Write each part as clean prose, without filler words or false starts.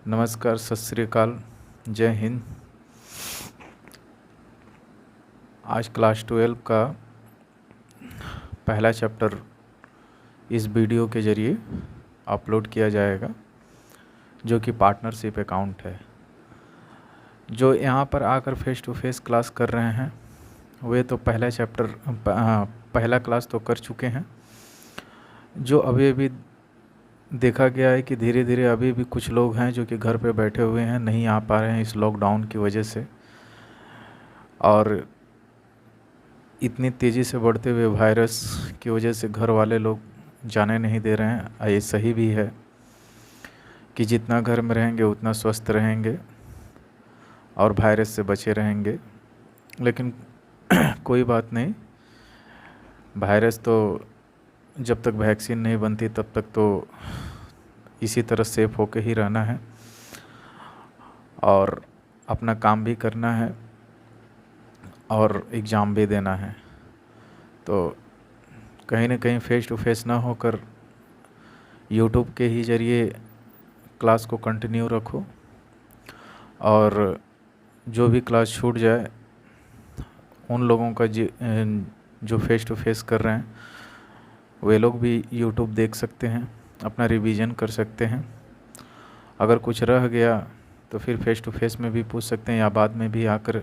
नमस्कार, सत श्री अकाल, जय हिंद। आज क्लास 12 का पहला चैप्टर इस वीडियो के ज़रिए अपलोड किया जाएगा, जो कि पार्टनरशिप अकाउंट है। जो यहाँ पर आकर फेस टू फेस क्लास कर रहे हैं वे तो पहला क्लास तो कर चुके हैं। जो अभी अभी देखा गया है कि धीरे धीरे अभी भी कुछ लोग हैं जो कि घर पे बैठे हुए हैं, नहीं आ पा रहे हैं इस लॉकडाउन की वजह से, और इतनी तेज़ी से बढ़ते हुए वायरस की वजह से घर वाले लोग जाने नहीं दे रहे हैं। ये सही भी है कि जितना घर में रहेंगे उतना स्वस्थ रहेंगे और वायरस से बचे रहेंगे। लेकिन कोई बात नहीं, वायरस तो जब तक वैक्सीन नहीं बनती तब तक तो इसी तरह सेफ होके ही रहना है और अपना काम भी करना है और एग्ज़ाम भी देना है। तो कहीं ना कहीं फेस टू फेस ना होकर यूट्यूब के ही ज़रिए क्लास को कंटिन्यू रखो, और जो भी क्लास छूट जाए उन लोगों का जो फेस टू फेस कर रहे हैं वे लोग भी यूट्यूब देख सकते हैं, अपना रिवीजन कर सकते हैं। अगर कुछ रह गया तो फिर फेस टू फेस में भी पूछ सकते हैं, या बाद में भी आकर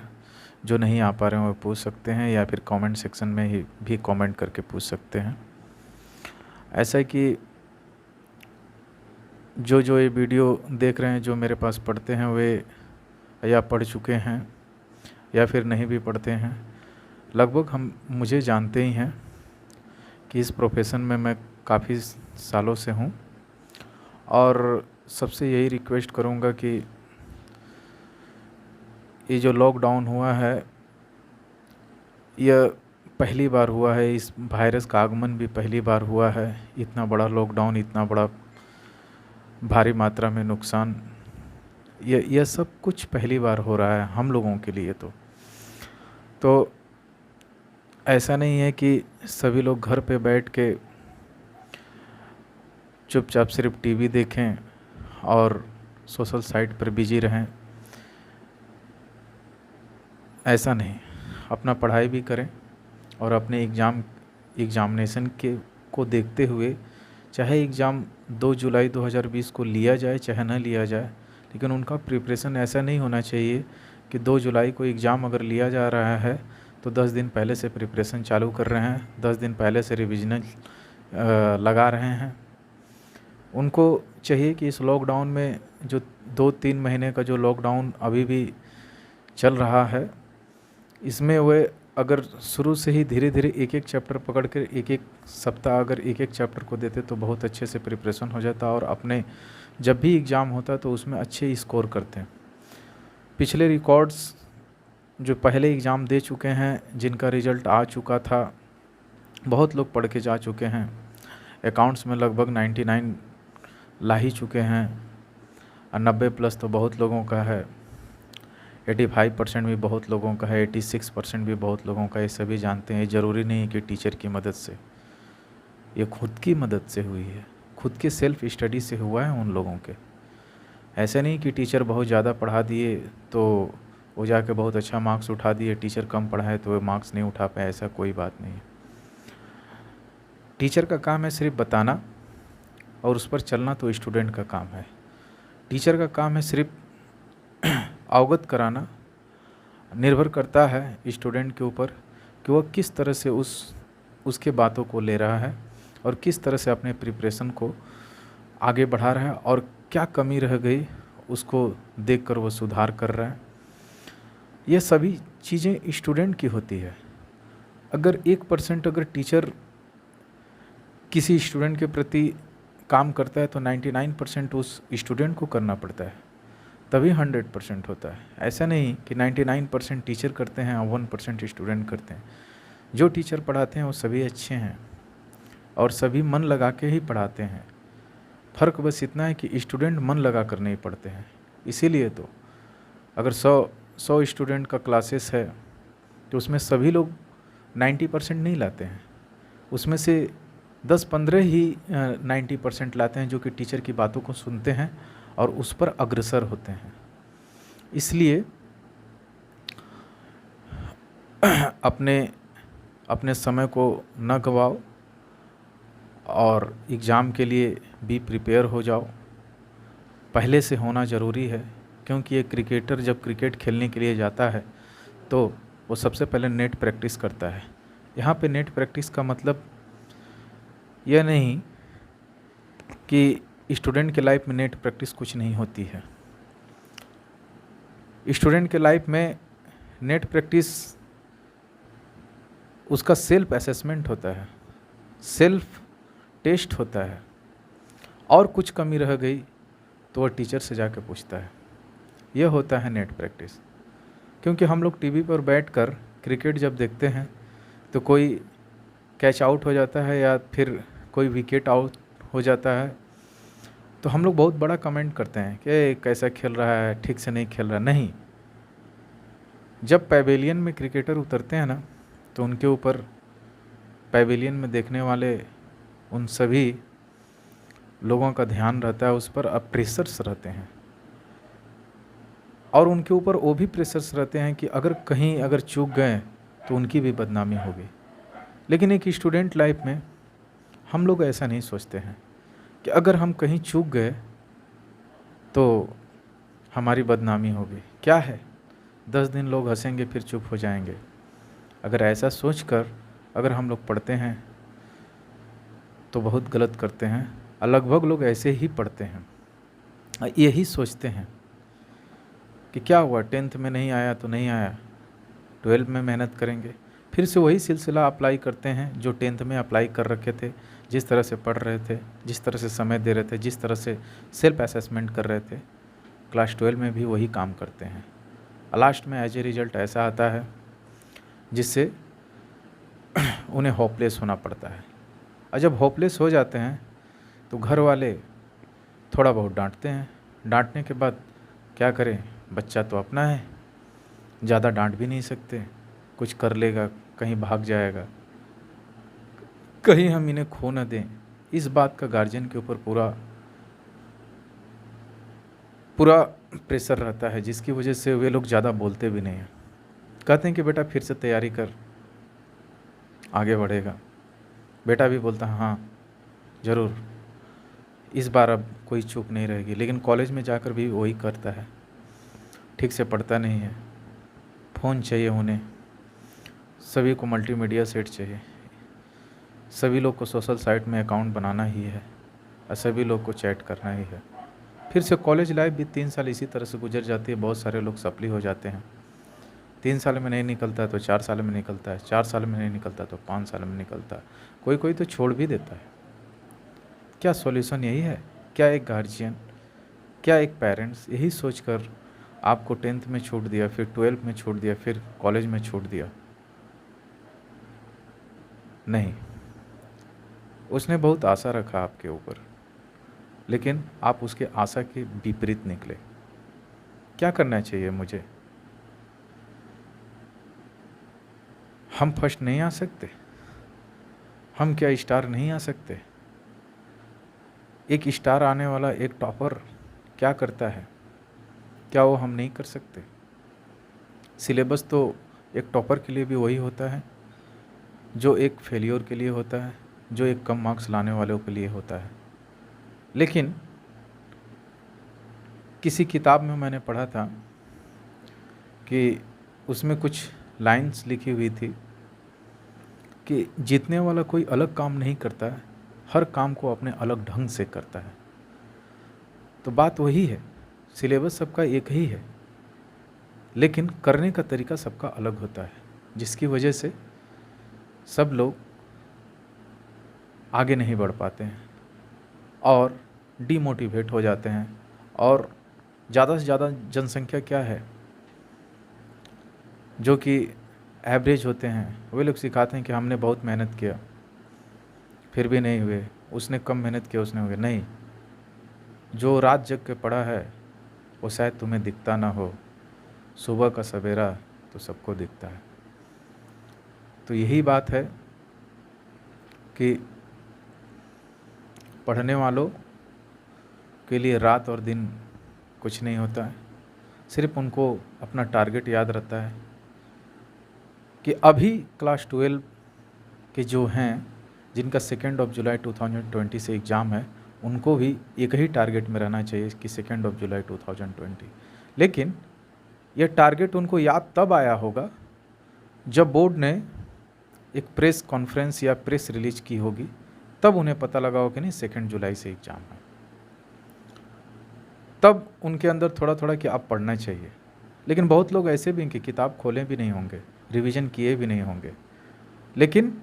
जो नहीं आ पा रहे हैं वो पूछ सकते हैं, या फिर कमेंट सेक्शन में ही भी कमेंट करके पूछ सकते हैं। ऐसा है कि जो ये वीडियो देख रहे हैं, जो मेरे पास पढ़ते हैं वे या पढ़ चुके हैं या फिर नहीं भी पढ़ते हैं। लगभग मुझे जानते ही हैं कि इस प्रोफेशन में मैं काफ़ी सालों से हूँ, और सबसे यही रिक्वेस्ट करूँगा कि ये जो लॉकडाउन हुआ है यह पहली बार हुआ है, इस वायरस का आगमन भी पहली बार हुआ है। इतना बड़ा लॉकडाउन, इतना बड़ा भारी मात्रा में नुकसान, यह सब कुछ पहली बार हो रहा है हम लोगों के लिए। तो ऐसा नहीं है कि सभी लोग घर पे बैठ के चुपचाप सिर्फ टीवी देखें और सोशल साइट पर बिजी रहें। ऐसा नहीं, अपना पढ़ाई भी करें और अपने एग्ज़ामिनेशन को देखते हुए, चाहे एग्ज़ाम 2 जुलाई 2020 को लिया जाए चाहे ना लिया जाए, लेकिन उनका प्रिपरेशन ऐसा नहीं होना चाहिए कि 2 जुलाई को एग्ज़ाम अगर लिया जा रहा है तो 10 दिन पहले से प्रिपरेशन चालू कर रहे हैं, 10 दिन पहले से रिविजन लगा रहे हैं। उनको चाहिए कि इस लॉकडाउन में जो 2-3 महीने का जो लॉकडाउन अभी भी चल रहा है, इसमें वे अगर शुरू से ही धीरे धीरे एक एक चैप्टर पकड़ कर एक एक सप्ताह अगर एक एक चैप्टर को देते तो बहुत अच्छे से प्रिपरेशन हो जाता, और अपने जब भी एग्ज़ाम होता तो उसमें अच्छे स्कोर करते हैं। पिछले रिकॉर्ड्स जो पहले एग्ज़ाम दे चुके हैं, जिनका रिज़ल्ट आ चुका था, बहुत लोग पढ़ के जा चुके हैं। अकाउंट्स में लगभग 99 ला ही चुके हैं, और 90+ तो बहुत लोगों का है, 85% भी बहुत लोगों का है, 86% भी बहुत लोगों का। ये सभी जानते हैं। ज़रूरी नहीं है कि टीचर की मदद से, ये खुद की मदद से हुई है, खुद के सेल्फ स्टडी से हुआ है उन लोगों के। ऐसा नहीं कि टीचर बहुत ज़्यादा पढ़ा दिए तो वो जाके बहुत अच्छा मार्क्स उठा दिए, टीचर कम पढ़ाए तो वो मार्क्स नहीं उठा पाए, ऐसा कोई बात नहीं है। टीचर का काम है सिर्फ बताना, और उस पर चलना तो स्टूडेंट का काम है। टीचर का काम है सिर्फ अवगत कराना। निर्भर करता है स्टूडेंट के ऊपर कि वह किस तरह से उसके बातों को ले रहा है और किस तरह से अपने प्रिपरेशन को आगे बढ़ा रहा है, और क्या कमी रह गई उसको देखकर वो सुधार कर रहा है। ये सभी चीज़ें स्टूडेंट की होती है। अगर 1% अगर टीचर किसी स्टूडेंट के प्रति काम करता है तो 99% उस स्टूडेंट को करना पड़ता है, तभी 100% होता है। ऐसा नहीं कि 99% टीचर करते हैं और 1% स्टूडेंट करते हैं। जो टीचर पढ़ाते हैं वो सभी अच्छे हैं और सभी मन लगा के ही पढ़ाते हैं। फ़र्क बस इतना है कि स्टूडेंट मन लगा कर नहीं पढ़ते हैं। इसीलिए तो अगर 100 स्टूडेंट का क्लासेस है तो उसमें सभी लोग 90% नहीं लाते हैं, उसमें से 10-15 ही 90% लाते हैं, जो कि टीचर की बातों को सुनते हैं और उस पर अग्रसर होते हैं। इसलिए अपने अपने समय को न गवाओ और एग्ज़ाम के लिए भी प्रिपेयर हो जाओ। पहले से होना ज़रूरी है, क्योंकि एक क्रिकेटर जब क्रिकेट खेलने के लिए जाता है तो वो सबसे पहले नेट प्रैक्टिस करता है। यहाँ पे नेट प्रैक्टिस का मतलब यह नहीं कि स्टूडेंट के लाइफ में नेट प्रैक्टिस कुछ नहीं होती है। स्टूडेंट के लाइफ में नेट प्रैक्टिस उसका सेल्फ असेसमेंट होता है, सेल्फ टेस्ट होता है, और कुछ कमी रह गई तो वह टीचर से जाकर पूछता है। यह होता है नेट प्रैक्टिस। क्योंकि हम लोग टीवी पर बैठकर क्रिकेट जब देखते हैं तो कोई कैच आउट हो जाता है या फिर कोई विकेट आउट हो जाता है तो हम लोग बहुत बड़ा कमेंट करते हैं कि कैसा खेल रहा है, ठीक से नहीं खेल रहा। नहीं, जब पैवेलियन में क्रिकेटर उतरते हैं ना तो उनके ऊपर पैवेलियन में देखने वाले उन सभी लोगों का ध्यान रहता है, उस पर अब प्रेशर्स रहते हैं और उनके ऊपर वो भी प्रेशर्स रहते हैं कि अगर चूक गए तो उनकी भी बदनामी होगी। लेकिन एक स्टूडेंट लाइफ में हम लोग ऐसा नहीं सोचते हैं कि अगर हम कहीं चूक गए तो हमारी बदनामी होगी। क्या है, 10 दिन लोग हंसेंगे फिर चुप हो जाएंगे। अगर ऐसा सोचकर अगर हम लोग पढ़ते हैं तो बहुत गलत करते हैं। लगभग लोग ऐसे ही पढ़ते हैं, यही सोचते हैं कि क्या हुआ, 10th में नहीं आया तो नहीं आया, 12th में मेहनत करेंगे। फिर से वही सिलसिला अप्लाई करते हैं जो 10th में अप्लाई कर रखे थे, जिस तरह से पढ़ रहे थे, जिस तरह से समय दे रहे थे, जिस तरह से सेल्फ असेसमेंट कर रहे थे, क्लास 12 में भी वही काम करते हैं। लास्ट में एज ए रिजल्ट ऐसा आता है जिससे उन्हें होपलेस होना पड़ता है। और जब होपलेस हो जाते हैं तो घर वाले थोड़ा बहुत डांटते हैं। डांटने के बाद क्या करें, बच्चा तो अपना है, ज़्यादा डांट भी नहीं सकते, कुछ कर लेगा, कहीं भाग जाएगा, कहीं हम इन्हें खो न दें। इस बात का गार्जियन के ऊपर पूरा प्रेशर रहता है, जिसकी वजह से वे लोग ज़्यादा बोलते भी नहीं हैं। कहते हैं कि बेटा फिर से तैयारी कर, आगे बढ़ेगा। बेटा भी बोलता है हाँ ज़रूर, इस बार अब कोई चूक नहीं रहेगी। लेकिन कॉलेज में जाकर भी वही करता है, ठीक से पढ़ता नहीं है, फ़ोन चाहिए उन्हें, सभी को मल्टीमीडिया सेट चाहिए, सभी लोग को सोशल साइट में अकाउंट बनाना ही है और सभी लोग को चैट करना ही है। फिर से कॉलेज लाइफ भी 3 साल इसी तरह से गुजर जाती है। बहुत सारे लोग सप्ली हो जाते हैं। 3 साल में नहीं निकलता है तो 4 साल में निकलता है, 4 साल में नहीं निकलता तो 5 साल में निकलता है, कोई तो छोड़ भी देता है। क्या सॉल्यूशन यही है? क्या एक गार्जियन, क्या एक पेरेंट्स यही सोचकर आपको 10th में छूट दिया, फिर 12th में छूट दिया, फिर कॉलेज में छूट दिया? नहीं, उसने बहुत आशा रखा आपके ऊपर, लेकिन आप उसके आशा के विपरीत निकले। क्या करना चाहिए मुझे? हम फर्स्ट नहीं आ सकते? हम क्या स्टार नहीं आ सकते? एक स्टार आने वाला एक टॉपर क्या करता है, क्या वो हम नहीं कर सकते? सिलेबस तो एक टॉपर के लिए भी वही होता है जो एक फेलियर के लिए होता है, जो एक कम मार्क्स लाने वालों के लिए होता है। लेकिन किसी किताब में मैंने पढ़ा था कि उसमें कुछ लाइंस लिखी हुई थी कि जीतने वाला कोई अलग काम नहीं करता है, हर काम को अपने अलग ढंग से करता है। तो बात वही है, सिलेबस सबका एक ही है, लेकिन करने का तरीका सबका अलग होता है, जिसकी वजह से सब लोग आगे नहीं बढ़ पाते हैं और डीमोटिवेट हो जाते हैं। और ज़्यादा से ज़्यादा जनसंख्या क्या है जो कि एवरेज होते हैं, वे लोग सिखाते हैं कि हमने बहुत मेहनत किया फिर भी नहीं हुए, उसने कम मेहनत किया उसने हुए। नहीं, जो रात जग के पढ़ा है वो शायद तुम्हें दिखता ना हो, सुबह का सवेरा तो सबको दिखता है। तो यही बात है कि पढ़ने वालों के लिए रात और दिन कुछ नहीं होता है। सिर्फ उनको अपना टारगेट याद रहता है कि अभी क्लास 12 के जो हैं, जिनका 2 जुलाई 2020 से एग्ज़ाम है, उनको भी एक ही टारगेट में रहना चाहिए कि 2 जुलाई 2020। लेकिन यह टारगेट उनको याद तब आया होगा जब बोर्ड ने एक प्रेस कॉन्फ्रेंस या प्रेस रिलीज की होगी, तब उन्हें पता लगा हो कि नहीं 2 जुलाई से एग्ज़ाम है। तब उनके अंदर थोड़ा थोड़ा कि अब पढ़ना चाहिए। लेकिन बहुत लोग ऐसे भी हैं कि किताब खोले भी नहीं होंगे, रिवीजन किए भी नहीं होंगे, लेकिन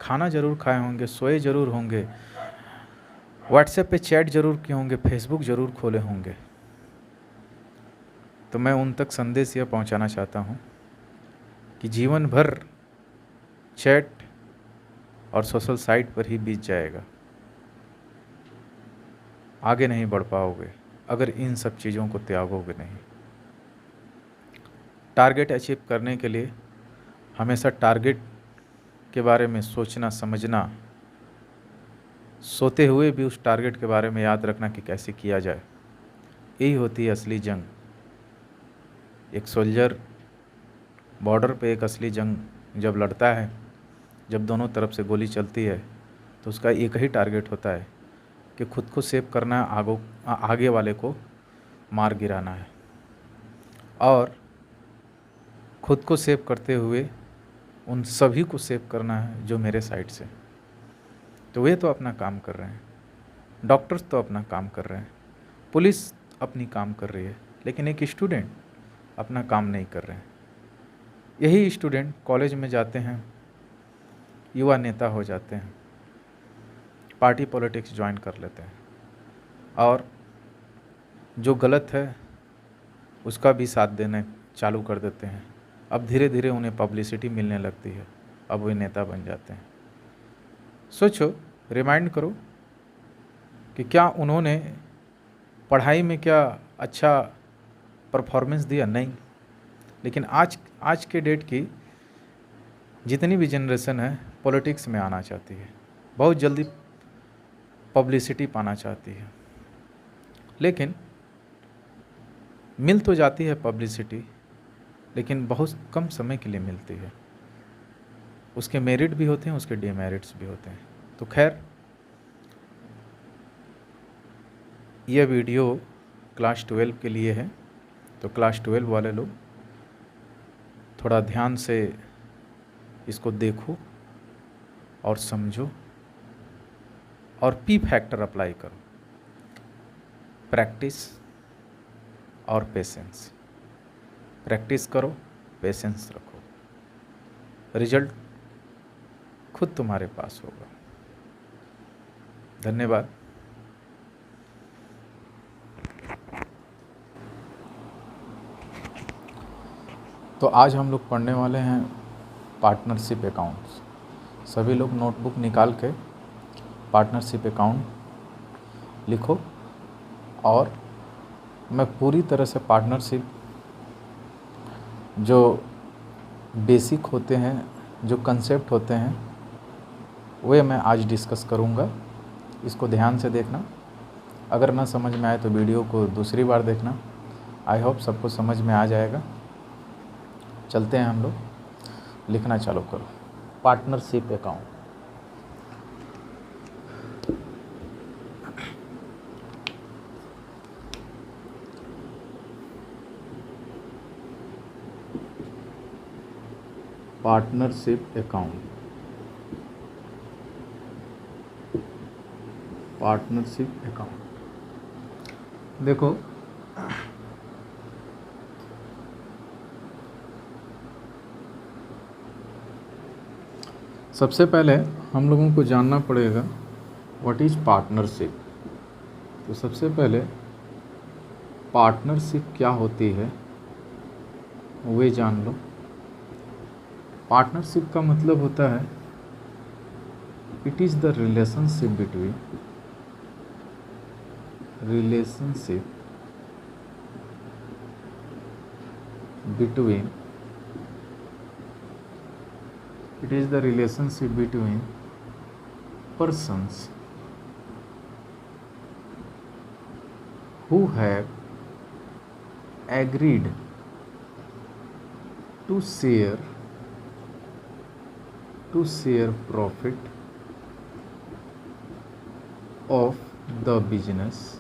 खाना ज़रूर खाए होंगे, सोए ज़रूर होंगे, व्हाट्सएप पे चैट ज़रूर किए होंगे, फेसबुक ज़रूर खोले होंगे। तो मैं उन तक संदेश यह पहुंचाना चाहता हूं कि जीवन भर चैट और सोशल साइट पर ही बीत जाएगा, आगे नहीं बढ़ पाओगे अगर इन सब चीज़ों को त्यागोगे नहीं। टारगेट अचीव करने के लिए हमेशा टारगेट के बारे में सोचना, समझना, सोते हुए भी उस टारगेट के बारे में याद रखना कि कैसे किया जाए, यही होती है असली जंग। एक सोल्जर बॉर्डर पे एक असली जंग जब लड़ता है, जब दोनों तरफ से गोली चलती है, तो उसका एक ही टारगेट होता है कि खुद को सेव करना है, आगे वाले को मार गिराना है, और खुद को सेव करते हुए उन सभी को सेव करना है जो मेरे साइड से। तो वे तो अपना काम कर रहे हैं, डॉक्टर्स तो अपना काम कर रहे हैं, पुलिस अपनी काम कर रही है, लेकिन एक स्टूडेंट अपना काम नहीं कर रहे हैं। यही स्टूडेंट कॉलेज में जाते हैं, युवा नेता हो जाते हैं, पार्टी पॉलिटिक्स ज्वाइन कर लेते हैं, और जो गलत है उसका भी साथ देने चालू कर देते हैं। अब धीरे धीरे उन्हें पब्लिसिटी मिलने लगती है, अब वे नेता बन जाते हैं। सोचो, रिमाइंड करो कि क्या उन्होंने पढ़ाई में क्या अच्छा परफॉर्मेंस दिया? नहीं। लेकिन आज के डेट की जितनी भी जनरेशन है पॉलिटिक्स में आना चाहती है, बहुत जल्दी पब्लिसिटी पाना चाहती है, लेकिन मिल तो जाती है पब्लिसिटी, लेकिन बहुत कम समय के लिए मिलती है। उसके मेरिट भी होते हैं, उसके डिमेरिट्स भी होते हैं। तो खैर, यह वीडियो क्लास 12 के लिए है, तो क्लास 12 वाले लोग थोड़ा ध्यान से इसको देखो और समझो, और पी फैक्टर अप्लाई करो, प्रैक्टिस और पेशेंस। प्रैक्टिस करो, पेशेंस रखो, रिजल्ट खुद तुम्हारे पास होगा। धन्यवाद। तो आज हम लोग पढ़ने वाले हैं पार्टनरशिप अकाउंट्स। सभी लोग नोटबुक निकाल के पार्टनरशिप अकाउंट लिखो, और मैं पूरी तरह से पार्टनरशिप जो बेसिक होते हैं, जो कंसेप्ट होते हैं, वे मैं आज डिस्कस करूँगा। इसको ध्यान से देखना, अगर ना समझ में आए तो वीडियो को दूसरी बार देखना। आई होप सबको समझ में आ जाएगा। चलते हैं हम लोग, लिखना चालू करो। Partnership account. Partnership account, partnership account. देखो, सबसे पहले हम लोगों को जानना पड़ेगा व्हाट इज पार्टनरशिप। तो सबसे पहले पार्टनरशिप क्या होती है वे जान लो। पार्टनरशिप का मतलब होता है it is the relationship between it is the relationship between persons who have agreed to share profit of the business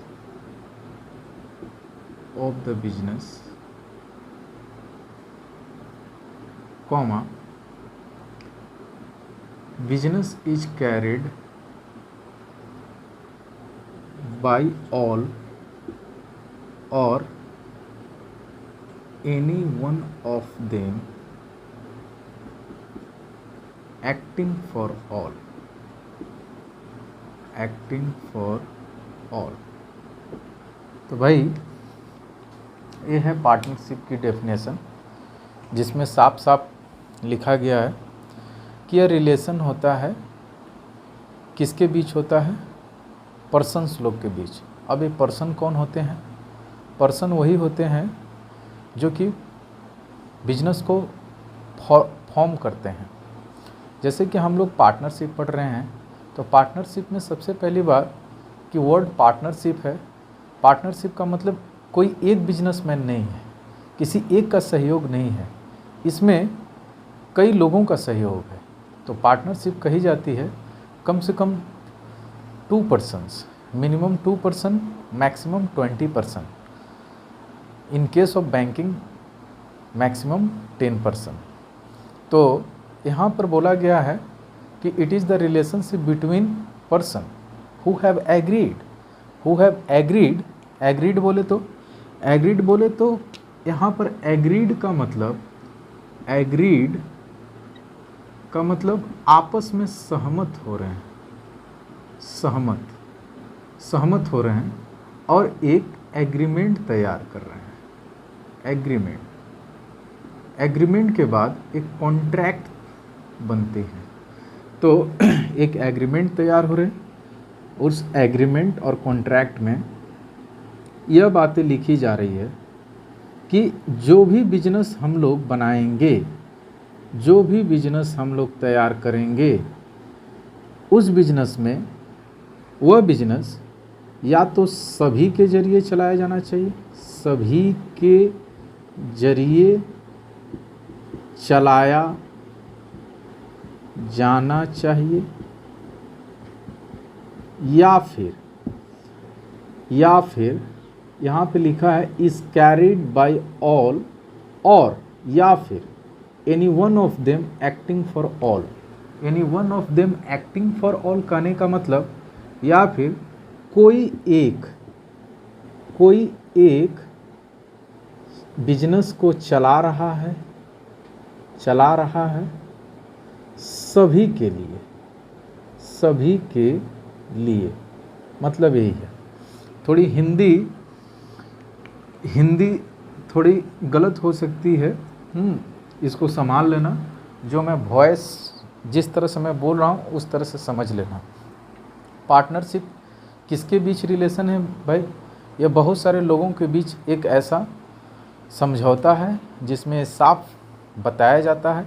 comma business is carried by all or any one of them acting for all तो भाई ये है partnership की definition, जिसमें साफ साफ लिखा गया है कि यह रिलेशन होता है किसके बीच होता है, पर्सन्स लोग के बीच। अब ये पर्सन कौन होते हैं? पर्सन वही होते हैं जो कि बिजनेस को फॉर्म करते हैं। जैसे कि हम लोग पार्टनरशिप पढ़ रहे हैं, तो पार्टनरशिप में सबसे पहली बात कि वर्ड पार्टनरशिप है। पार्टनरशिप का मतलब कोई एक बिजनेसमैन नहीं है, किसी एक का सहयोग नहीं है, इसमें कई लोगों का सहयोग है। तो पार्टनरशिप कही जाती है कम से कम 2 persons, minimum 2 person, maximum 20 person. In case of banking maximum 10 person. तो यहाँ पर बोला गया है कि it is the relationship between person who have agreed बोले तो यहाँ पर एग्रीड का मतलब आपस में सहमत हो रहे हैं, सहमत हो रहे हैं और एक एग्रीमेंट तैयार कर रहे हैं। एग्रीमेंट के बाद एक कॉन्ट्रैक्ट बनते हैं। तो एक एग्रीमेंट तैयार हो रहे हैं, उस एग्रीमेंट और कॉन्ट्रैक्ट में यह बातें लिखी जा रही है कि जो भी बिजनेस हम लोग बनाएंगे, जो भी बिजनेस हम लोग तैयार करेंगे, उस बिजनेस में वह बिजनेस या तो सभी के जरिए चलाया जाना चाहिए, सभी के जरिए चलाया जाना चाहिए, या फिर यहाँ पे लिखा है इज कैरिड बाय ऑल, और या फिर any one of them acting for all. Any one of them acting for all कहने का मतलब या फिर कोई एक बिजनेस को चला रहा है सभी के लिए, मतलब यही है। थोड़ी हिंदी थोड़ी गलत हो सकती है, इसको संभाल लेना। जो मैं वॉइस जिस तरह से मैं बोल रहा हूँ उस तरह से समझ लेना। पार्टनरशिप किसके बीच रिलेशन है भाई? यह बहुत सारे लोगों के बीच एक ऐसा समझौता है जिसमें साफ बताया जाता है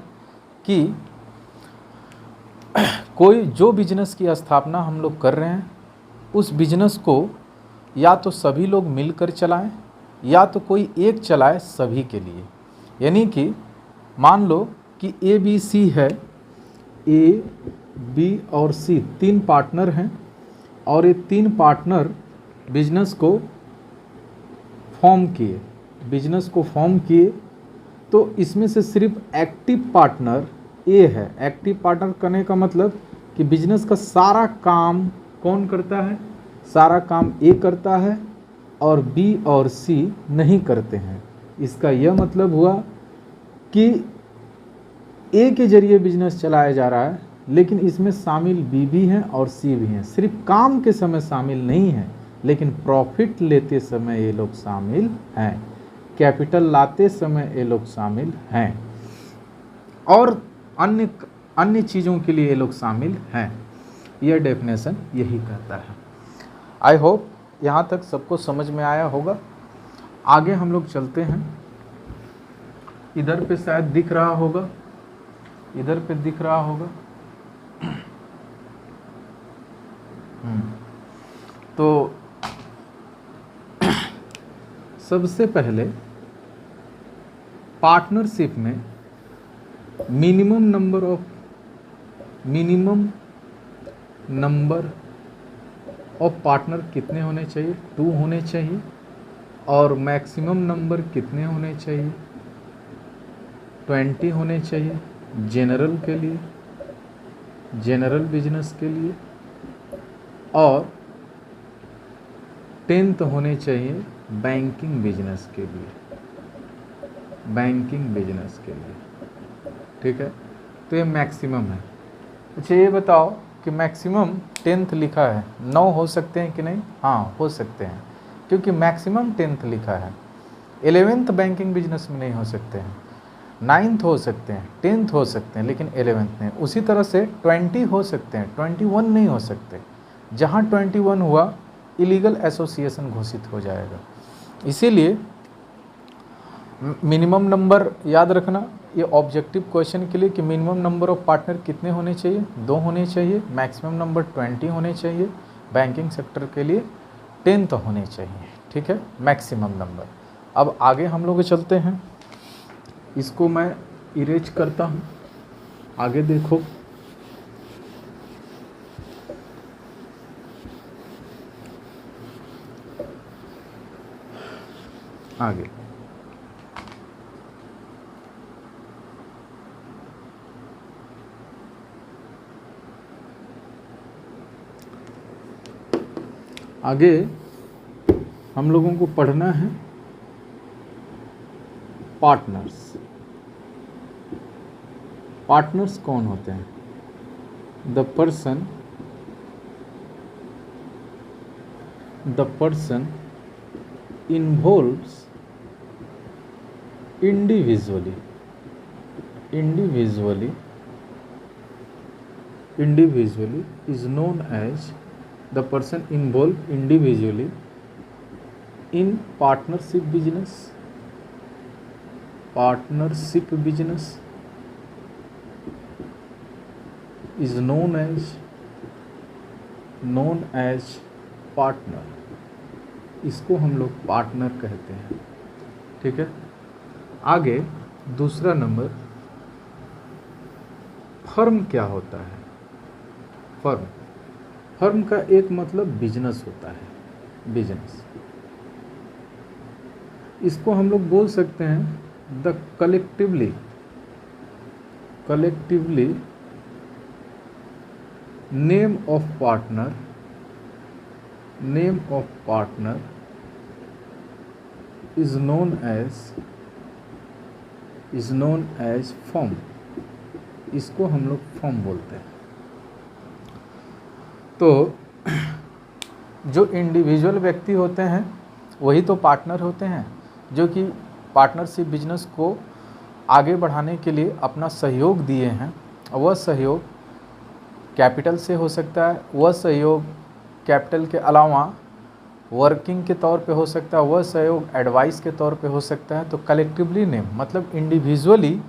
कि कोई जो बिजनेस की स्थापना हम लोग कर रहे हैं, उस बिजनेस को या तो सभी लोग मिलकर चलाएं या तो कोई एक चलाए सभी के लिए। यानी कि मान लो कि ABC है, A, B और C 3 पार्टनर हैं और ये 3 पार्टनर बिजनेस को फॉर्म किए, तो इसमें से सिर्फ एक्टिव पार्टनर A है। एक्टिव पार्टनर करने का मतलब कि बिजनेस का सारा काम कौन करता है? सारा काम A करता है और B और C नहीं करते हैं। इसका यह मतलब हुआ कि A के जरिए बिजनेस चलाया जा रहा है, लेकिन इसमें शामिल B भी हैं और C भी हैं। सिर्फ काम के समय शामिल नहीं है, लेकिन प्रॉफिट लेते समय ये लोग शामिल हैं, कैपिटल लाते समय ये लोग शामिल हैं और अन्य चीज़ों के लिए ये लोग शामिल हैं। यह डेफिनेशन यही कहता है। आई होप यहाँ तक सबको समझ में आया होगा। आगे हम लोग चलते हैं। इधर पे शायद दिख रहा होगा, इधर पे दिख रहा होगा। तो सबसे पहले पार्टनरशिप में मिनिमम नंबर ऑफ पार्टनर कितने होने चाहिए? 2 होने चाहिए। और मैक्सिमम नंबर कितने होने चाहिए? 20 होने चाहिए जनरल के लिए, जनरल बिजनेस के लिए, और 10 होने चाहिए बैंकिंग बिजनेस के लिए, बैंकिंग बिजनेस के लिए। ठीक है, तो ये मैक्सिमम है। अच्छा ये बताओ कि मैक्सिमम 10 लिखा है, 9 हो सकते हैं कि नहीं? हाँ हो सकते हैं, क्योंकि मैक्सिमम 10 लिखा है। 11th बैंकिंग बिजनेस में नहीं हो सकते हैं, 9th हो सकते हैं, 10th हो सकते हैं, लेकिन 11th नहीं। उसी तरह से 20 हो सकते हैं, 21 नहीं हो सकते। जहाँ 21 हुआ इलीगल एसोसिएशन घोषित हो जाएगा। इसीलिए मिनिमम नंबर याद रखना, ये ऑब्जेक्टिव क्वेश्चन के लिए कि मिनिमम नंबर ऑफ पार्टनर कितने होने चाहिए? 2 होने चाहिए। मैक्सिमम नंबर 20 होने चाहिए। बैंकिंग सेक्टर के लिए 10 तो होने चाहिए। ठीक है, मैक्सिमम नंबर। अब आगे हम लोग चलते हैं, इसको मैं इरेज करता हूँ। आगे देखो, आगे आगे हम लोगों को पढ़ना है पार्टनर्स। पार्टनर्स कौन होते हैं? The person involves individually is known as the person involved individually in partnership business is known as partner। इसको हम लोग पार्टनर कहते हैं। ठीक है, आगे दूसरा नंबर, फर्म क्या होता है? फर्म का एक मतलब बिजनेस होता है, बिजनेस। इसको हम लोग बोल सकते हैं the collectively name of partner is known as firm. इसको हम लोग फर्म बोलते हैं। तो जो इंडिविजुअल व्यक्ति होते हैं वही तो पार्टनर होते हैं, जो कि पार्टनरशिप बिजनेस को आगे बढ़ाने के लिए अपना सहयोग दिए हैं। वह सहयोग कैपिटल से हो सकता है, वह सहयोग कैपिटल के अलावा वर्किंग के तौर पे हो सकता है, वह सहयोग एडवाइस के तौर पे हो सकता है। तो कलेक्टिवली नेम मतलब इंडिविजुअली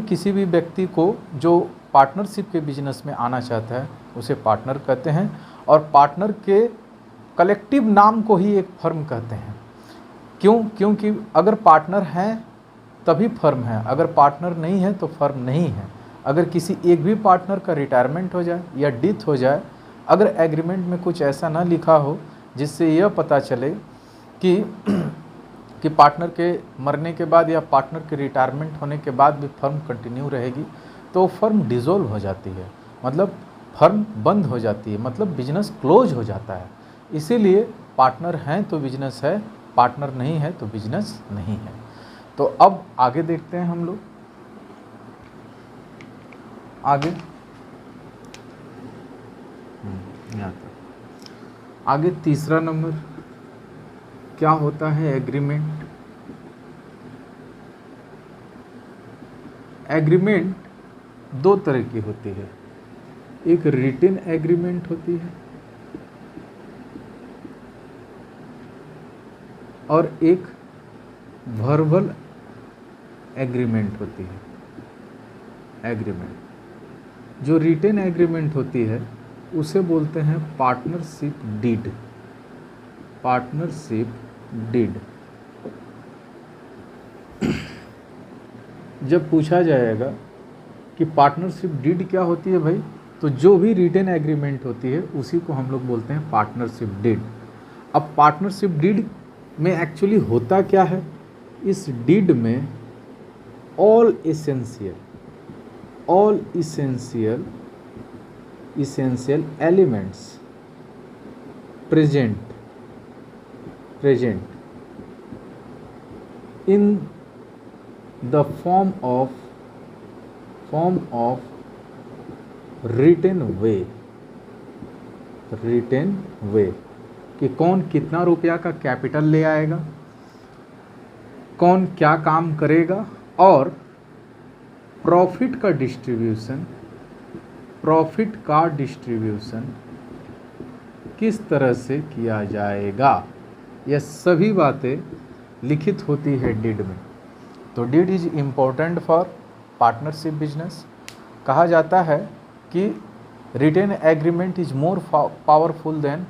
किसी भी व्यक्ति को जो पार्टनरशिप के बिजनेस में आना चाहता है उसे पार्टनर कहते हैं। और पार्टनर के कलेक्टिव नाम को ही एक फर्म कहते हैं। क्योंकि अगर पार्टनर हैं तभी फर्म है, अगर पार्टनर नहीं है तो फर्म नहीं है। अगर किसी एक भी पार्टनर का रिटायरमेंट हो जाए या डेथ हो जाए, अगर एग्रीमेंट में कुछ ऐसा ना लिखा हो जिससे यह पता चले कि पार्टनर के मरने के बाद या पार्टनर के रिटायरमेंट होने के बाद भी फर्म कंटिन्यू रहेगी, तो फर्म डिसॉल्व हो जाती है, मतलब फर्म बंद हो जाती है, मतलब बिजनेस क्लोज हो जाता है। इसीलिए पार्टनर हैं तो बिजनेस है, पार्टनर नहीं है तो बिजनेस नहीं है। तो अब आगे देखते हैं हम लोग, आगे यहाँ तक। आगे तीसरा नंबर क्या होता है? एग्रीमेंट। एग्रीमेंट दो तरह की होती है, एक रिटन एग्रीमेंट होती है और एक वर्बल एग्रीमेंट होती है। एग्रीमेंट जो रिटन एग्रीमेंट होती है उसे बोलते हैं पार्टनरशिप डीड। जब पूछा जाएगा कि पार्टनरशिप डीड क्या होती है भाई, तो जो भी रिटेन एग्रीमेंट होती है उसी को हम लोग बोलते हैं पार्टनरशिप डीड। अब पार्टनरशिप डीड में एक्चुअली होता क्या है, इस डीड में all essential elements present in the form of written way कि कौन कितना रुपया का कैपिटल ले आएगा, कौन क्या काम करेगा, और प्रॉफिट का डिस्ट्रीब्यूशन किस तरह से किया जाएगा, यह सभी बातें लिखित होती है डीड में। तो deed is important for partnership business. कहा जाता है कि written agreement is more powerful than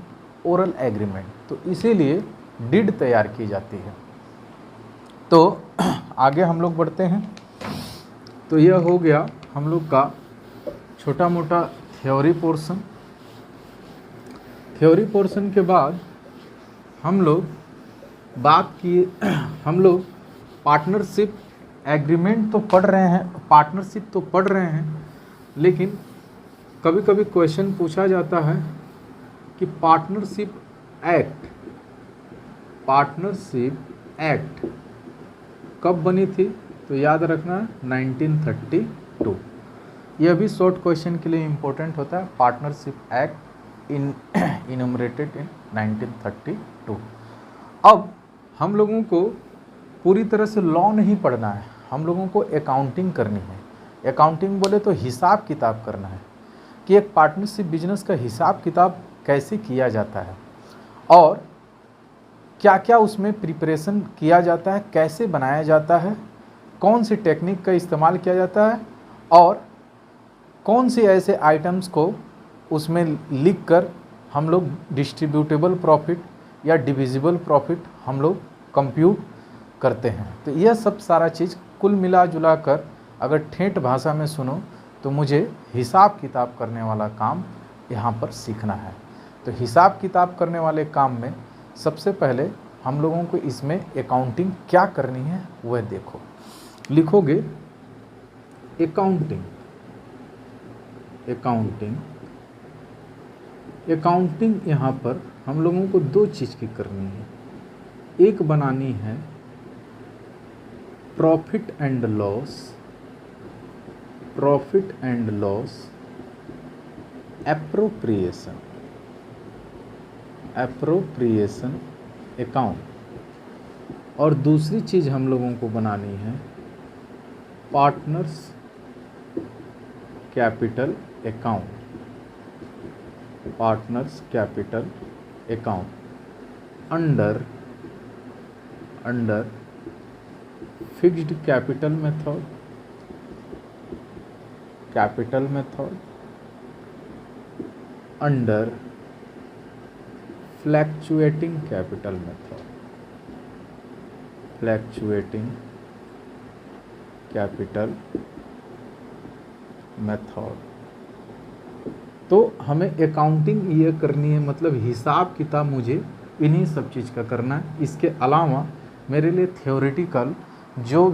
oral agreement, तो इसीलिए डीड तैयार की जाती है। तो आगे हम लोग बढ़ते हैं। तो यह हो गया हम लोग का छोटा मोटा थ्योरी पोर्शन के बाद हम लोग बात की, हम लोग पार्टनरशिप एग्रीमेंट तो पढ़ रहे हैं, पार्टनरशिप तो पढ़ रहे हैं, लेकिन कभी कभी क्वेश्चन पूछा जाता है कि पार्टनरशिप एक्ट कब बनी थी, तो याद रखना 1932। यह भी शॉर्ट क्वेश्चन के लिए इम्पोर्टेंट होता है। पार्टनरशिप एक्ट इनमरेटेड इन 1932। अब हम लोगों को पूरी तरह से लॉ नहीं पढ़ना है, हम लोगों को अकाउंटिंग करनी है। अकाउंटिंग बोले तो हिसाब किताब करना है कि एक पार्टनरशिप बिजनेस का हिसाब किताब कैसे किया जाता है और क्या क्या उसमें प्रिपरेशन किया जाता है, कैसे बनाया जाता है, कौन सी टेक्निक का इस्तेमाल किया जाता है और कौन से ऐसे आइटम्स को उसमें लिख कर हम लोग डिस्ट्रीब्यूटेबल प्रॉफिट या डिविजिबल प्रॉफिट हम लोग कंप्यूट करते हैं। तो यह सब सारा चीज़ कुल मिला जुला कर अगर ठेठ भाषा में सुनो तो मुझे हिसाब किताब करने वाला काम यहाँ पर सीखना है। तो हिसाब किताब करने वाले काम में सबसे पहले हम लोगों को इसमें अकाउंटिंग क्या करनी है वह देखो। लिखोगे अकाउंटिंग यहाँ पर हम लोगों को दो चीज़ की करनी है। एक बनानी है profit and loss appropriation account, और दूसरी चीज़ हम लोगों को बनानी है partners capital account under fixed capital method under fluctuating capital method. तो हमें अकाउंटिंग ये करनी है, मतलब हिसाब किताब मुझे इन्हीं सब चीज़ का करना है। इसके अलावा मेरे लिए थ्योरेटिकल जो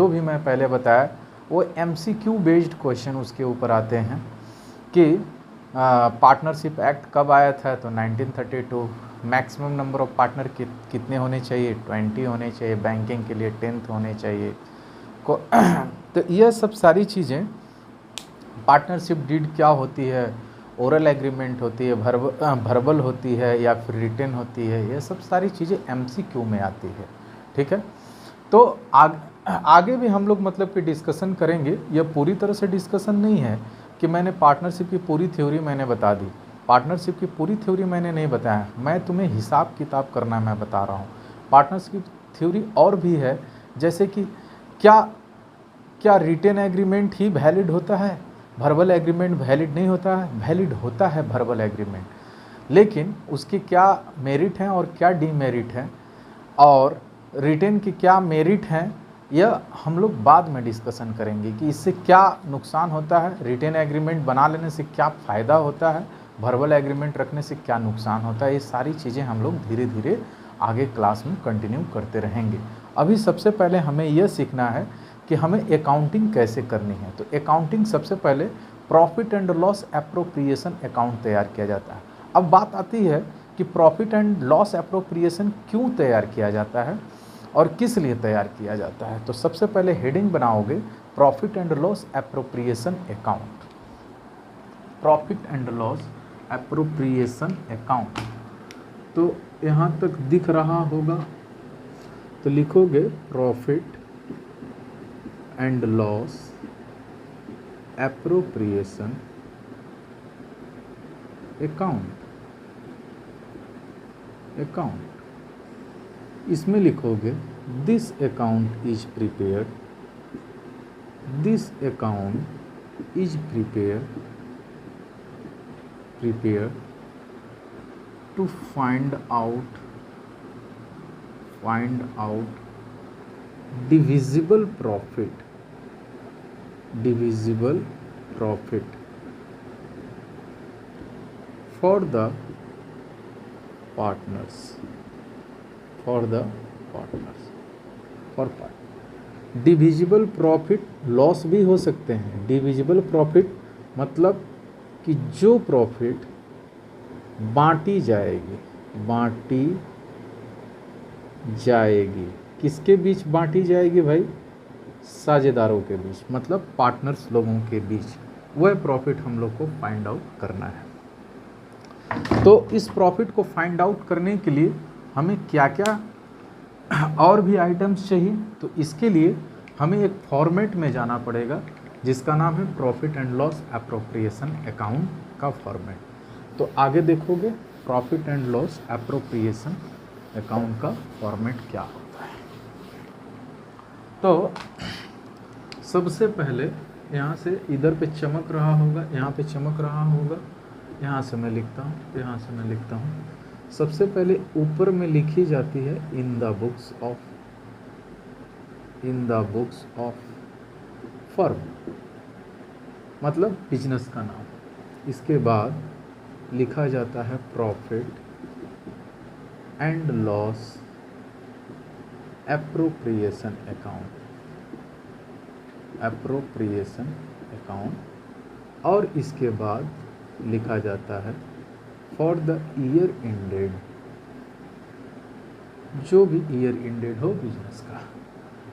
भी मैं पहले बताया वो MCQ बेस्ड क्वेश्चन उसके ऊपर आते हैं कि पार्टनरशिप एक्ट कब आया था, तो 1932। मैक्सिमम नंबर ऑफ पार्टनर कितने होने चाहिए, 20 होने चाहिए, बैंकिंग के लिए 10th होने चाहिए तो यह सब सारी चीज़ें, पार्टनरशिप डीड क्या होती है, ओरल एग्रीमेंट होती है, वर्बल होती है या फिर रिटन होती है, ये सब सारी चीज़ें MCQ में आती है। ठीक है, तो आगे भी हम लोग मतलब कि डिस्कशन करेंगे। यह पूरी तरह से डिस्कशन नहीं है कि मैंने पार्टनरशिप की पूरी थ्योरी मैंने बता दी, पार्टनरशिप की पूरी थ्योरी मैंने नहीं बताया, मैं तुम्हें हिसाब किताब करना मैं बता रहा हूँ। पार्टनरशिप थ्योरी और भी है, जैसे कि क्या रिटन एग्रीमेंट ही वैलिड होता है, वर्बल एग्रीमेंट वैलिड नहीं होता है? वैलिड होता है वर्बल एग्रीमेंट, लेकिन उसके क्या मेरिट हैं और क्या डीमेरिट हैं, और रिटन की क्या मेरिट हैं यह हम लोग बाद में डिस्कशन करेंगे कि इससे क्या नुकसान होता है, रिटेन एग्रीमेंट बना लेने से क्या फ़ायदा होता है, वर्बल एग्रीमेंट रखने से क्या नुकसान होता है। ये सारी चीज़ें हम लोग धीरे धीरे आगे क्लास में कंटिन्यू करते रहेंगे। अभी सबसे पहले हमें यह सीखना है कि हमें अकाउंटिंग कैसे करनी है। तो अकाउंटिंग सबसे पहले profit and loss appropriation account तैयार किया जाता है। अब बात आती है कि प्रॉफिट एंड लॉस एप्रोप्रिएशन क्यों तैयार किया जाता है और किस लिए तैयार किया जाता है। तो सबसे पहले हेडिंग बनाओगे profit and loss appropriation account, profit and loss appropriation account. तो यहाँ तक दिख रहा होगा, तो लिखोगे profit and loss appropriation account. इसमें लिखोगे this account is prepared, this account is prepared to find out divisible profit for the partners, divisible profit loss भी हो सकते हैं। डिविजिबल प्रॉफिट मतलब कि जो प्रॉफिट बांटी जाएगी, किसके बीच बांटी जाएगी भाई? साझेदारों के बीच, मतलब पार्टनर्स लोगों के बीच। वह प्रॉफिट हम लोग को फाइंड आउट करना है। तो इस प्रॉफिट को फाइंड आउट करने के लिए हमें क्या क्या और भी आइटम्स चाहिए, तो इसके लिए हमें एक फॉर्मेट में जाना पड़ेगा जिसका नाम है profit and loss appropriation account का फॉर्मेट। तो आगे देखोगे profit and loss appropriation account का फॉर्मेट क्या होता है। तो सबसे पहले यहाँ से इधर पे चमक रहा होगा, यहाँ पे चमक रहा होगा, यहाँ से मैं लिखता हूँ, यहाँ से मैं लिखता हूँ। सबसे पहले ऊपर में लिखी जाती है in the books of firm, मतलब बिजनेस का नाम। इसके बाद लिखा जाता है profit and loss appropriation account, और इसके बाद लिखा जाता है फॉर द ईयर एंडेड, जो भी ईयर एंडेड हो बिजनेस का।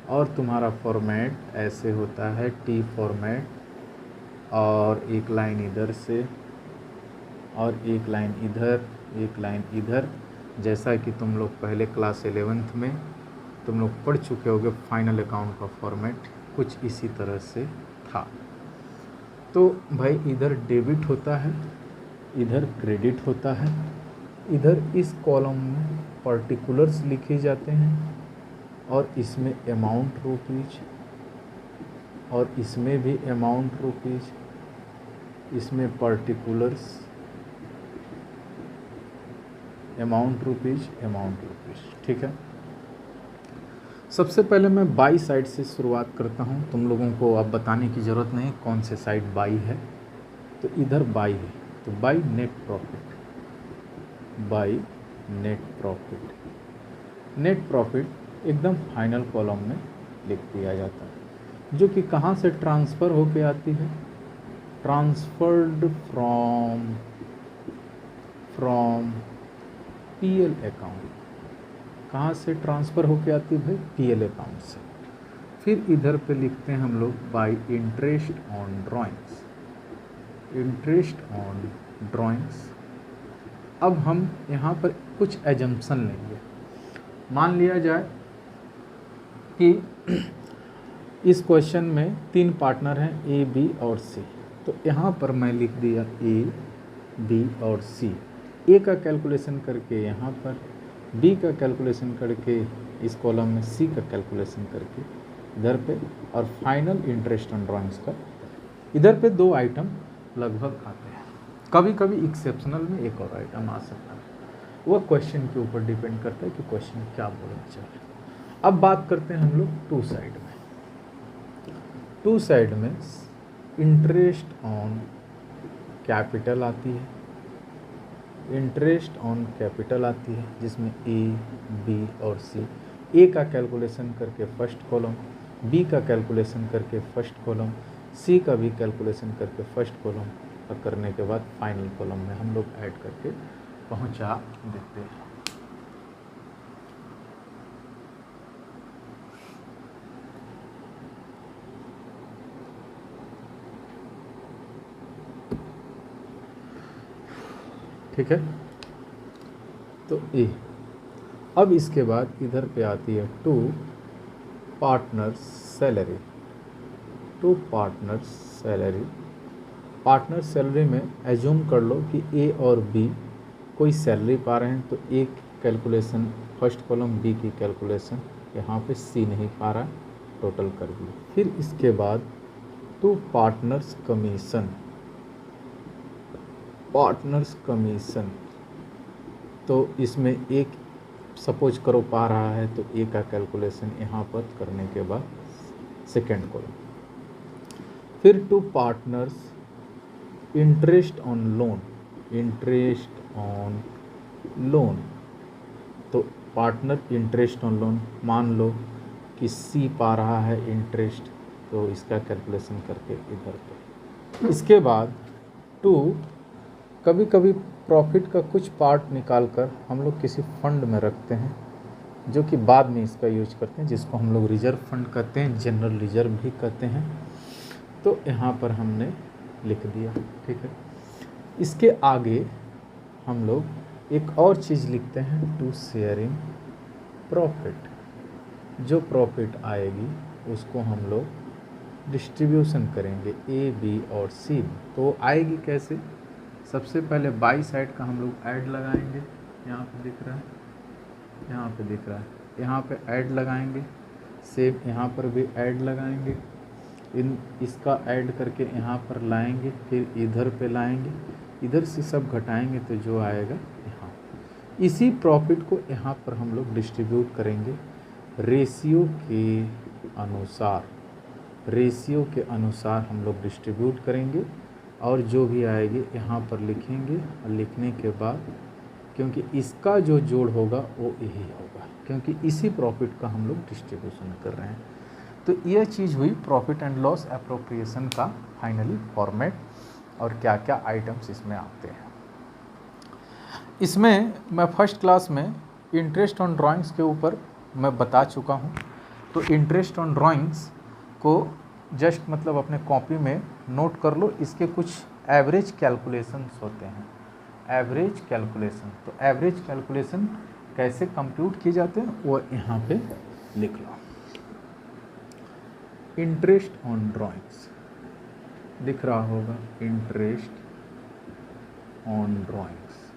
और तुम्हारा फॉर्मेट ऐसे होता है टी फॉर्मेट, और एक लाइन इधर से और एक लाइन इधर, एक लाइन इधर, जैसा कि तुम लोग पहले क्लास 11th में तुम लोग पढ़ चुके होगे। फाइनल अकाउंट का फॉर्मेट कुछ इसी तरह से था। तो भाई इधर डेबिट होता है, इधर क्रेडिट होता है, इधर इस कॉलम में पर्टिकुलर्स लिखे जाते हैं, और इसमें अमाउंट रुपीज, और इसमें भी अमाउंट रुपीज, इसमें पर्टिकुलर्स अमाउंट रुपीज। ठीक है। सबसे पहले मैं बाई साइड से शुरुआत करता हूँ। तुम लोगों को अब बताने की ज़रूरत नहीं कौन से साइड बाई है। तो इधर बाई है, तो बाई नेट प्रॉफिट एकदम फाइनल कॉलम में लिख दिया जाता है, जो कि कहाँ से ट्रांसफ़र होके आती है? Transferred from PL account. कहाँ से ट्रांसफ़र होके आती है भाई? पीएल अकाउंट से। फिर इधर पे लिखते हैं हम लोग बाई इंटरेस्ट ऑन ड्राइंग्स। अब हम यहाँ पर कुछ एजम्पशन लेंगे। मान लिया जाए कि इस क्वेश्चन में 3 पार्टनर हैं ए, बी और सी। तो यहाँ पर मैं लिख दिया ए, बी और सी। ए का कैलकुलेशन करके यहाँ पर, बी का कैलकुलेशन करके इस कॉलम में, सी का कैलकुलेशन करके इधर पे, और फाइनल इंटरेस्ट ऑन ड्राइंग्स का इधर पे 2 आइटम लगभग आते हैं। कभी कभी एक्सेप्शनल में एक और आइटम आ सकता है, वह क्वेश्चन के ऊपर डिपेंड करता है कि क्वेश्चन क्या बोलना चाहिए। अब बात करते हैं हम लोग 2 साइड में। टू साइड में इंटरेस्ट ऑन कैपिटल आती है, इंटरेस्ट ऑन कैपिटल आती है, जिसमें ए, बी और सी। ए का कैलकुलेशन करके फर्स्ट कॉलम, बी का कैलकुलेशन करके फर्स्ट कॉलम, सी का भी कैलकुलेशन करके फर्स्ट कॉलम, और करने के बाद फाइनल कॉलम में हम लोग ऐड करके पहुंचा देते हैं। ठीक है, तो ए। अब इसके बाद इधर पे आती है to partners salary. To partners salary, partner salary में एज्यूम कर लो कि ए और बी कोई सैलरी पा रहे हैं, तो ए की कैलकुलेशन फर्स्ट कॉलम, बी की कैलकुलेशन यहाँ पे सी नहीं पा रहा, टोटल कर दिया। फिर इसके बाद to partners commission, partners commission, तो इसमें एक सपोज करो पा रहा है, तो ए का कैलकुलेशन यहाँ पर करने के बाद सेकेंड कॉलम। फिर to partners interest on loan, interest on loan, तो पार्टनर इंटरेस्ट ऑन लोन, मान लो कि सी पा रहा है इंटरेस्ट, तो इसका कैलकुलेशन करके इधर पे। इसके बाद टू, कभी कभी प्रॉफिट का कुछ पार्ट निकाल कर हम लोग किसी फंड में रखते हैं, जो कि बाद में इसका यूज करते हैं, जिसको हम लोग रिजर्व फंड कहते हैं, जनरल रिजर्व भी कहते हैं। तो यहाँ पर हमने लिख दिया, ठीक है। इसके आगे हम लोग एक और चीज़ लिखते हैं, टू शेयरिंग प्रॉफिट। जो प्रॉफिट आएगी उसको हम लोग डिस्ट्रीब्यूशन करेंगे ए, बी और सी। तो आएगी कैसे? सबसे पहले बाई साइड का हम लोग ऐड लगाएंगे, यहाँ पे दिख रहा है, यहाँ पे दिख रहा है, यहाँ पे ऐड लगाएंगे, सेम यहाँ पर भी ऐड लगाएंगे, इसका ऐड करके यहाँ पर लाएंगे, फिर इधर पे लाएंगे, इधर से सब घटाएंगे तो जो आएगा यहाँ। इसी प्रॉफिट को यहाँ पर हम लोग डिस्ट्रीब्यूट करेंगे रेशियो के अनुसार, रेशियो के अनुसार हम लोग डिस्ट्रीब्यूट करेंगे, और जो भी आएगी यहाँ पर लिखेंगे, और लिखने के बाद क्योंकि इसका जो जोड़ होगा वो यही होगा, क्योंकि इसी प्रॉफिट का हम लोग डिस्ट्रीब्यूशन कर रहे हैं। तो यह चीज़ हुई प्रॉफिट एंड लॉस एप्रोप्रिएशन का फाइनली फॉर्मेट, और क्या क्या आइटम्स इसमें आते हैं। इसमें मैं फर्स्ट क्लास में इंटरेस्ट ऑन ड्राइंग्स के ऊपर मैं बता चुका हूँ। तो इंटरेस्ट ऑन ड्राइंग्स को जस्ट मतलब अपने कॉपी में नोट कर लो, इसके कुछ एवरेज कैलकुलेशंस होते हैं, एवरेज कैलकुलेशन। तो एवरेज कैलकुलेशन कैसे कंप्यूट किए जाते हैं वो यहाँ पे लिख लो। इंटरेस्ट ऑन ड्राइंग्स दिख रहा होगा, interest on drawings,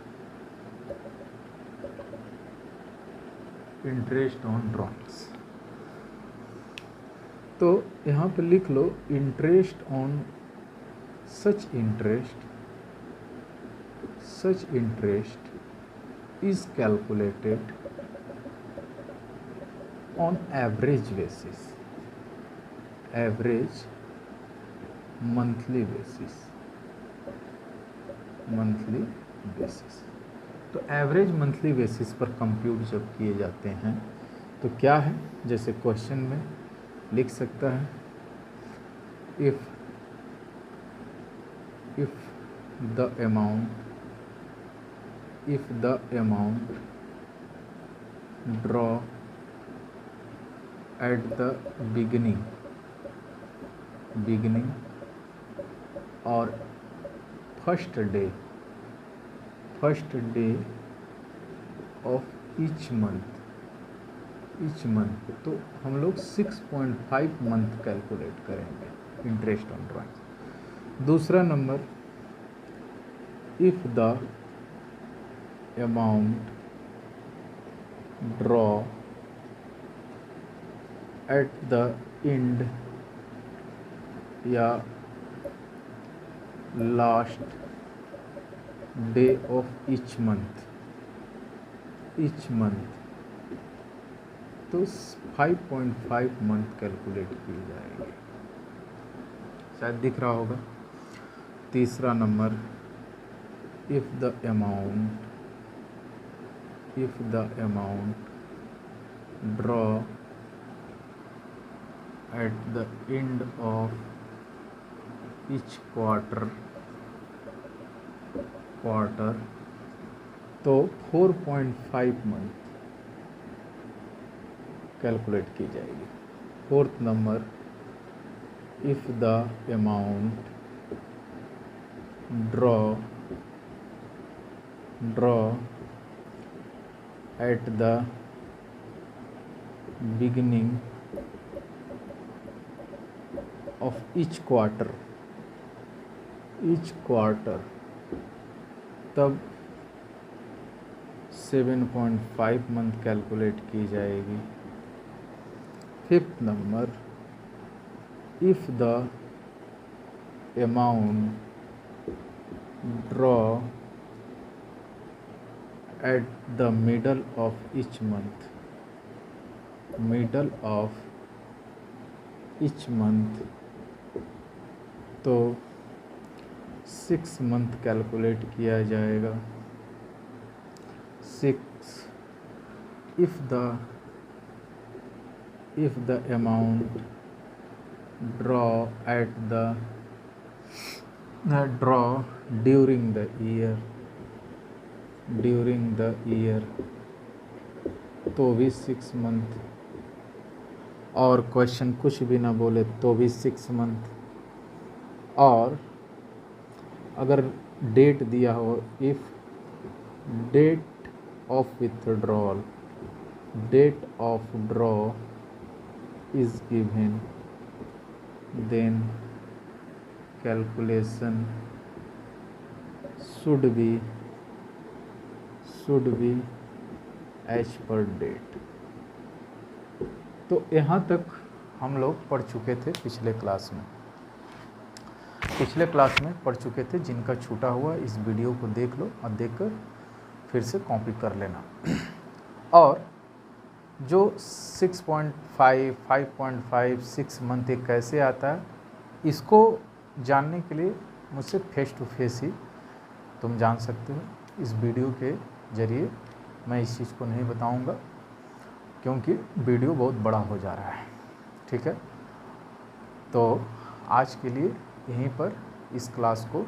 interest on drawings. तो यहाँ पे लिख लो interest on such interest, such interest is calculated on average basis, average monthly basis, monthly basis। तो एवरेज मंथली बेसिस पर कंप्यूट जब किए जाते हैं तो क्या है, जैसे क्वेश्चन में लिख सकता है, if the amount draw at the beginning or first day of each month, तो हम लोग 6.5 मंथ कैलकुलेट करेंगे इंटरेस्ट ऑन ड्राइंग। दूसरा number, if the amount draw at the end या last day of each month, तो 5.5 month calculate किए जाएंगे। शायद दिख रहा होगा। तीसरा number, if the amount draw at the end of each quarter तो 4.5 मंथ कैलकुलेट की जाएगी। Fourth number, if the amount draw at the beginning of each quarter तब 7.5 मंथ कैलकुलेट की जाएगी। Fifth number, if the amount draw at the middle of each month तो 6 month calculate किया जाएगा। 6, if the amount draw during the year तो भी 6 month, और question कुछ भी ना बोले तो भी 6 मंथ, और अगर डेट दिया हो, if date of withdrawal is given then calculation should be as per date. तो यहाँ तक हम लोग पढ़ चुके थे पिछले क्लास में पढ़ चुके थे। जिनका छूटा हुआ इस वीडियो को देख लो और देखकर फिर से कॉपी कर लेना। और जो 6.5, 5.5, 6 मंथ एक कैसे आता है, इसको जानने के लिए मुझसे फेस टू फेस ही तुम जान सकते हो। इस वीडियो के ज़रिए मैं इस चीज़ को नहीं बताऊंगा क्योंकि वीडियो बहुत बड़ा हो जा रहा है। ठीक है, तो आज के लिए यहीं पर इस क्लास को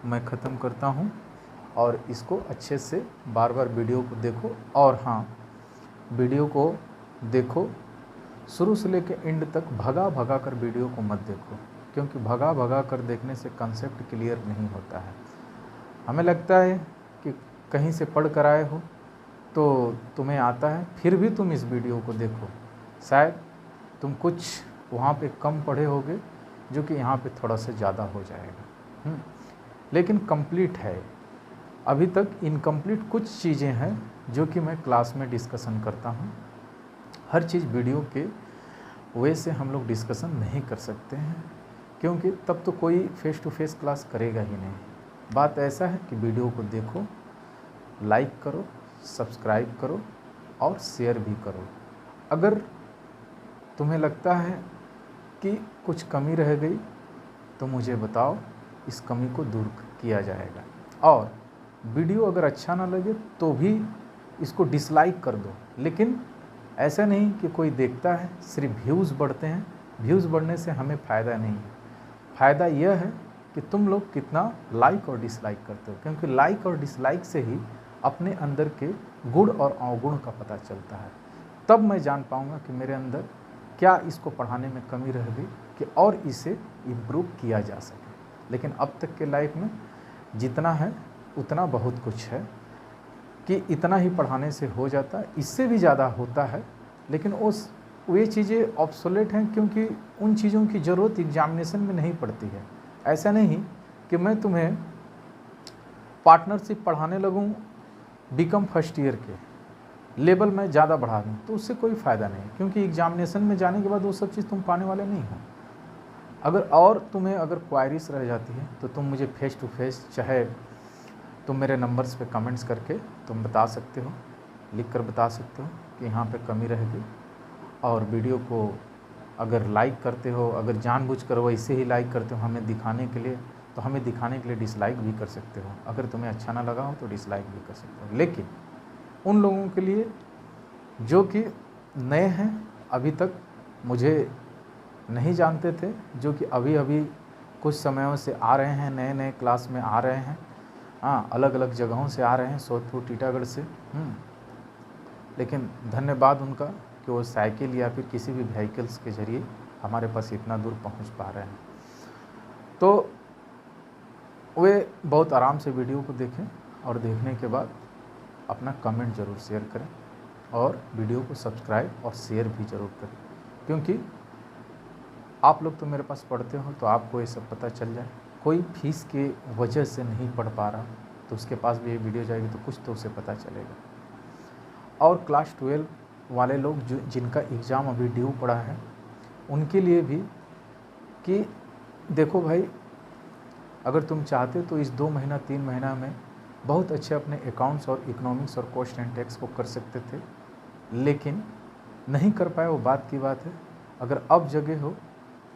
मैं ख़त्म करता हूं, और इसको अच्छे से बार बार वीडियो को देखो। और हाँ, वीडियो को देखो शुरू से लेकर एंड तक, भगा कर वीडियो को मत देखो, क्योंकि भगा कर देखने से कंसेप्ट क्लियर नहीं होता है। हमें लगता है कि कहीं से पढ़ कर आए हो तो तुम्हें आता है, फिर भी तुम इस वीडियो को देखो। शायद तुम कुछ वहाँ पे कम पढ़े होगे जो कि यहाँ पे थोड़ा सा ज़्यादा हो जाएगा। लेकिन कंप्लीट है। अभी तक इनकम्प्लीट कुछ चीज़ें हैं जो कि मैं क्लास में डिस्कशन करता हूँ। हर चीज़ वीडियो के वे से हम लोग डिस्कशन नहीं कर सकते हैं, क्योंकि तब तो कोई फेस टू फेस क्लास करेगा ही नहीं। बात ऐसा है कि वीडियो को देखो, लाइक करो, सब्सक्राइब करो और शेयर भी करो। अगर तुम्हें लगता है कि कुछ कमी रह गई तो मुझे बताओ, इस कमी को दूर किया जाएगा। और वीडियो अगर अच्छा ना लगे तो भी इसको डिसलाइक कर दो, लेकिन ऐसा नहीं कि कोई देखता है, सिर्फ व्यूज़ बढ़ते हैं। व्यूज़ बढ़ने से हमें फ़ायदा नहीं है। फ़ायदा यह है कि तुम लोग कितना लाइक और डिसलाइक करते हो, क्योंकि लाइक और डिसलाइक से ही अपने अंदर के गुण और अवगुण का पता चलता है। तब मैं जान पाऊँगा कि मेरे अंदर क्या इसको पढ़ाने में कमी रह गई कि और इसे इम्प्रूव किया जा सके। लेकिन अब तक के लाइफ में जितना है उतना बहुत कुछ है कि इतना ही पढ़ाने से हो जाता है, इससे भी ज़्यादा होता है। लेकिन वे चीज़ें ऑब्सोलेट हैं, क्योंकि उन चीज़ों की ज़रूरत एग्जामिनेशन में नहीं पड़ती है। ऐसा नहीं कि मैं तुम्हें पार्टनरशिप पढ़ाने लगूं बीकॉम फर्स्ट ईयर के लेवल में ज़्यादा बढ़ा दूँ, तो उससे कोई फ़ायदा नहीं, क्योंकि एग्जामिनेशन में जाने के बाद वो सब चीज़ तुम पाने वाले नहीं हो। अगर तुम्हें क्वायरीज रह जाती है तो तुम मुझे फेस टू फेस, चाहे तुम मेरे नंबर्स पे कमेंट्स करके तुम बता सकते हो, लिख कर बता सकते हो कि यहाँ पे कमी रह गई, और वीडियो को अगर लाइक करते हो, अगर जानबूझकर वैसे ही लाइक करते हो हमें दिखाने के लिए, तो हमें दिखाने के लिए डिसलाइक भी कर सकते हो। अगर तुम्हें अच्छा ना लगा हो तो डिसलाइक भी कर सकते हो। लेकिन उन लोगों के लिए जो कि नए हैं, अभी तक मुझे नहीं जानते थे, जो कि अभी अभी कुछ समयों से आ रहे हैं, नए नए क्लास में आ रहे हैं, हाँ, अलग अलग जगहों से आ रहे हैं, सोदपुर टीटागढ़ से। लेकिन धन्यवाद उनका कि वो साइकिल या फिर किसी भी व्हीकल्स के ज़रिए हमारे पास इतना दूर पहुंच पा रहे हैं। तो वे बहुत आराम से वीडियो को देखें और देखने के बाद अपना कमेंट ज़रूर शेयर करें और वीडियो को सब्सक्राइब और शेयर भी ज़रूर करें, क्योंकि आप लोग तो मेरे पास पढ़ते हो तो आपको ये सब पता चल जाए। कोई फीस के वजह से नहीं पढ़ पा रहा तो उसके पास भी ये वीडियो जाएगी तो कुछ तो उसे पता चलेगा। और क्लास 12 वाले लोग जिनका एग्ज़ाम अभी ड्यू पड़ा है, उनके लिए भी कि देखो भाई, अगर तुम चाहते तो इस 2 महीना 3 महीना में बहुत अच्छे अपने अकाउंट्स और इकोनॉमिक्स और कॉस्ट एंड टैक्स को कर सकते थे, लेकिन नहीं कर पाए, वो बात की बात है। अगर अब जगह हो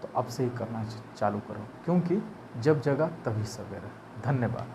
तो अब से ही करना चालू करो, क्योंकि जब जगह तभी सवेरा। धन्यवाद।